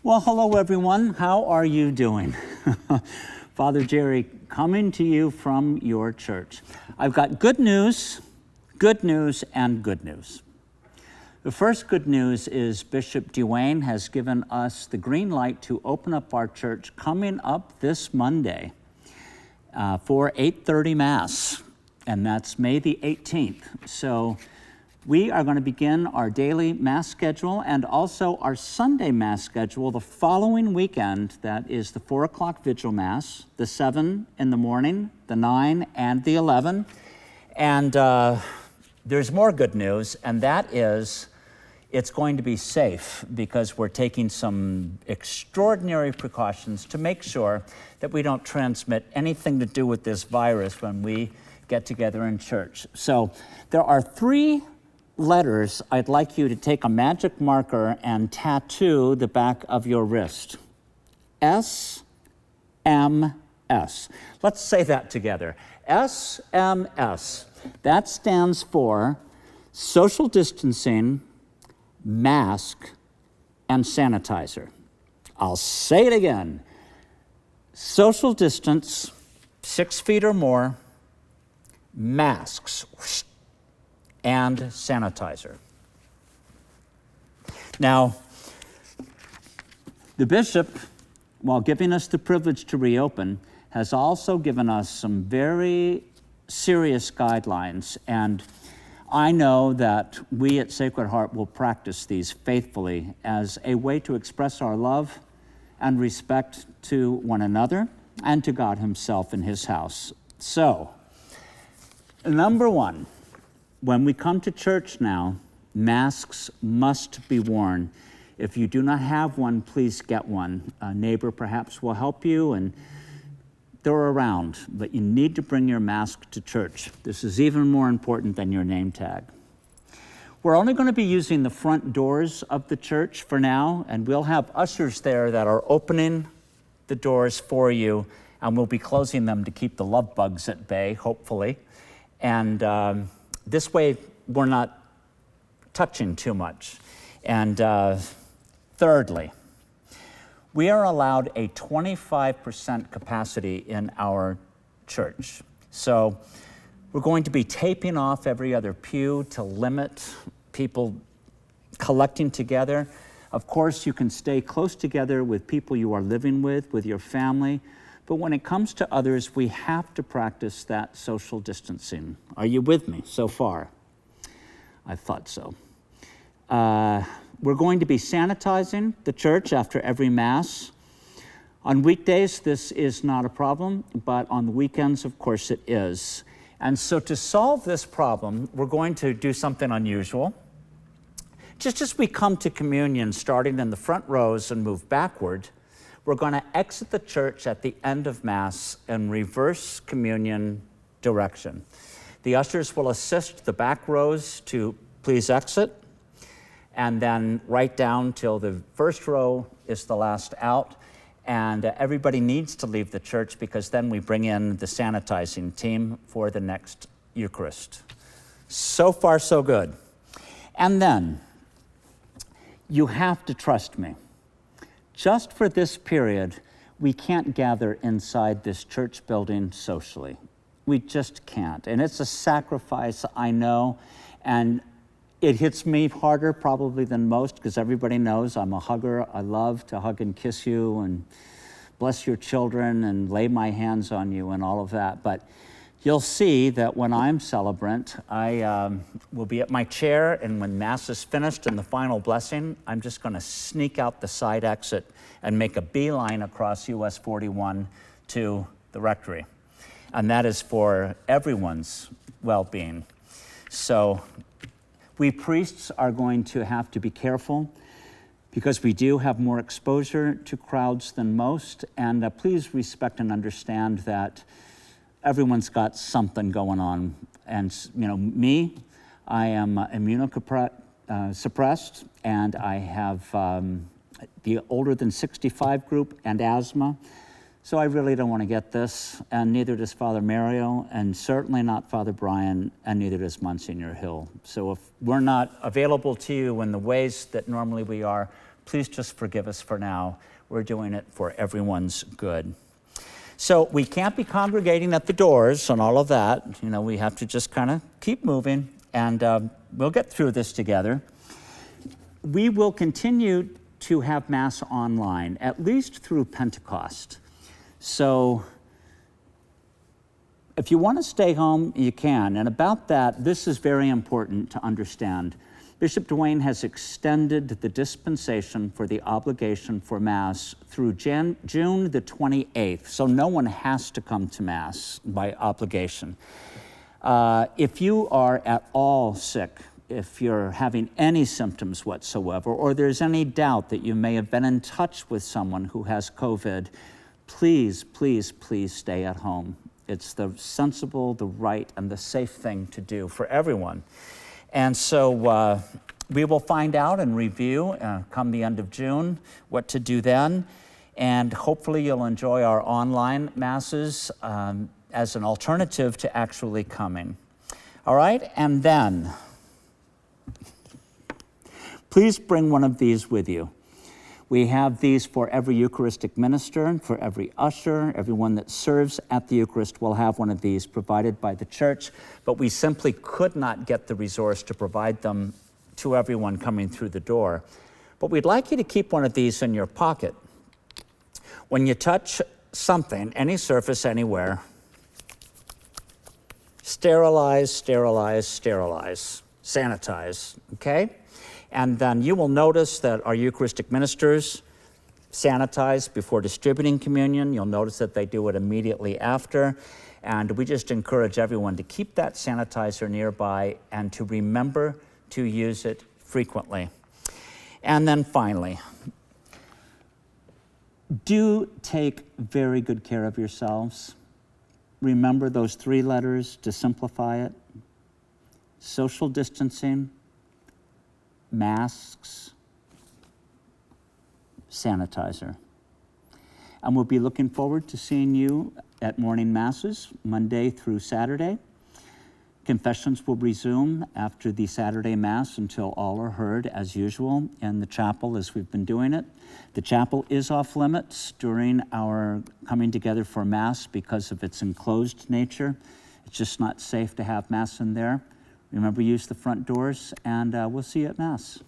Well, hello everyone. How are you doing? Father Jerry coming to you from your church. I've got good news, and good news. The first good news is Bishop Duane has given us the green light to open up our church coming up this Monday for 8:30 Mass, and that's May the 18th. So we are going to begin our daily Mass schedule and also our Sunday Mass schedule the following weekend. That is the 4 o'clock Vigil Mass, the 7 in the morning, the 9, and the 11. And there's more good news, and that is it's going to be safe because we're taking some extraordinary precautions to make sure that we don't transmit anything to do with this virus when we get together in church. So there are 3 letters I'd like you to take a magic marker and tattoo the back of your wrist. SMS. Let's say that together. SMS. That stands for social distancing, mask, and sanitizer. I'll say it again. Social distance, 6 feet or more, masks, and sanitizer. Now, the bishop, while giving us the privilege to reopen, has also given us some very serious guidelines, and I know that we at Sacred Heart will practice these faithfully as a way to express our love and respect to one another and to God Himself in His house. So, number 1, when we come to church now, masks must be worn. If you do not have one, please get one. A neighbor perhaps will help you, and they're around, but you need to bring your mask to church. This is even more important than your name tag. We're only going to be using the front doors of the church for now, and we'll have ushers there that are opening the doors for you, and we'll be closing them to keep the love bugs at bay, hopefully. And this way, we're not touching too much. And thirdly, we are allowed a 25% capacity in our church. So we're going to be taping off every other pew to limit people collecting together. Of course, you can stay close together with people you are living with your family. But when it comes to others, we have to practice that social distancing. Are you with me so far? I thought so. We're going to be sanitizing the church after every Mass. On weekdays, this is not a problem, but on the weekends, of course, it is. And so to solve this problem, we're going to do something unusual. Just as we come to communion, starting in the front rows and move backward, we're going to exit the church at the end of Mass in reverse communion direction. The ushers will assist the back rows to please exit, and then right down till the first row is the last out. And everybody needs to leave the church because then we bring in the sanitizing team for the next Eucharist. So far, so good. And then, you have to trust me. Just for this period, we can't gather inside this church building socially. We just can't. And it's a sacrifice, I know, and it hits me harder probably than most because everybody knows I'm a hugger. I love to hug and kiss you and bless your children and lay my hands on you and all of that. But you'll see that when I'm celebrant, I will be at my chair, and when Mass is finished and the final blessing, I'm just going to sneak out the side exit and make a beeline across US 41 to the rectory. And that is for everyone's well-being. So we priests are going to have to be careful because we do have more exposure to crowds than most. And please respect and understand that everyone's got something going on. And me, I am immunosuppressed, and I have the older than 65 group and asthma. So I really don't want to get this, and neither does Father Mario, and certainly not Father Brian, and neither does Monsignor Hill. So if we're not available to you in the ways that normally we are, Please just forgive us for now. We're doing it for everyone's good. So we can't be congregating at the doors and all of that. You know, we have to just kind of keep moving, and we'll get through this together. We will continue to have Mass online, at least through Pentecost. So if you want to stay home, you can. And about that, this is very important to understand. Bishop Dwayne has extended the dispensation for the obligation for Mass through June the 28th, so no one has to come to Mass by obligation. If you are at all sick, if you're having any symptoms whatsoever, or there's any doubt that you may have been in touch with someone who has COVID, please, please, please stay at home. It's the sensible, the right, and the safe thing to do for everyone. And so we will find out and review come the end of June what to do then. And hopefully you'll enjoy our online Masses as an alternative to actually coming. All right, and then please bring one of these with you. We have these for every Eucharistic minister, for every usher, everyone that serves at the Eucharist will have one of these provided by the church, but we simply could not get the resource to provide them to everyone coming through the door. But we'd like you to keep one of these in your pocket. When you touch something, any surface, anywhere, sterilize, sterilize, sterilize, sanitize, okay? And then you will notice that our Eucharistic ministers sanitize before distributing communion. You'll notice that they do it immediately after. And we just encourage everyone to keep that sanitizer nearby and to remember to use it frequently. And then finally, do take very good care of yourselves. Remember those 3 letters to simplify it: social distancing, masks, sanitizer. And we'll be looking forward to seeing you at morning Masses, Monday through Saturday. Confessions will resume after the Saturday Mass until all are heard as usual in the chapel as we've been doing it. The chapel is off limits during our coming together for Mass because of its enclosed nature. It's just not safe to have Mass in there. Remember, use the front doors, and we'll see you at Mass.